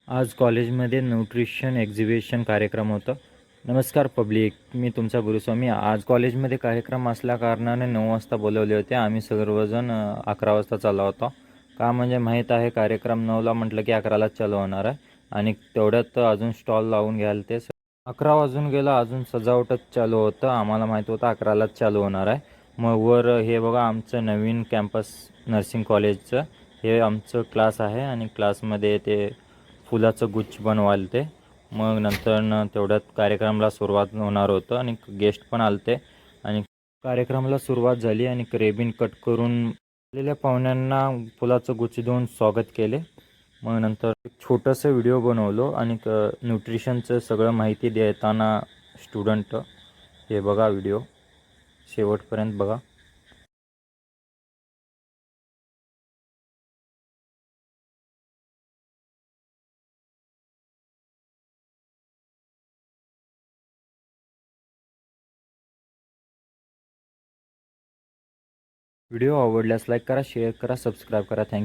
आज कॉलेजमध्ये nutrition exhibition कार्यक्रम होतं. नमस्कार पब्लिक, मी तुमचा गुरुस्वामी. आज कॉलेजमध्ये कार्यक्रम असल्याकारणाने 9 वाजता बोलवले होते. आम्ही सर्वजण 11 वाजता चाललो होतो. का म्हणजे माहीत आहे कार्यक्रम 9ला म्हटलं की 11लाच चालू होणार आहे आणि तेवढ्यात अजून स्टॉल लावून घ्याल ते 11 वाजून गेला, अजून सजावटच चालू होतं. आम्हाला माहीत होतं 11लाच चालू होणार आहे. मग वर हे बघा आमचं नवीन कॅम्पस नर्सिंग कॉलेजचं हे आमचं क्लास आहे आणि क्लासमध्ये ते फुलाचं गुच्छ बनवायला ते मग नंतर तेवढ्यात कार्यक्रमाला सुरुवात होणार होतं आणि गेस्ट पण आलते आणि कार्यक्रमाला सुरुवात झाली आणि रेबिन कट करून आलेल्या पाहुण्यांना फुलाचं गुच्छ देऊन स्वागत केले. मग नंतर एक छोटंसं व्हिडिओ बनवलो आणि न्यूट्रिशनचं सगळं माहिती देताना स्टुडंट हे बघा व्हिडिओ शेवटपर्यंत बघा. व्हिडिओ आवडल्यास लाईक करा, शेअर करा, सबस्क्राईब करा. थँक्यू.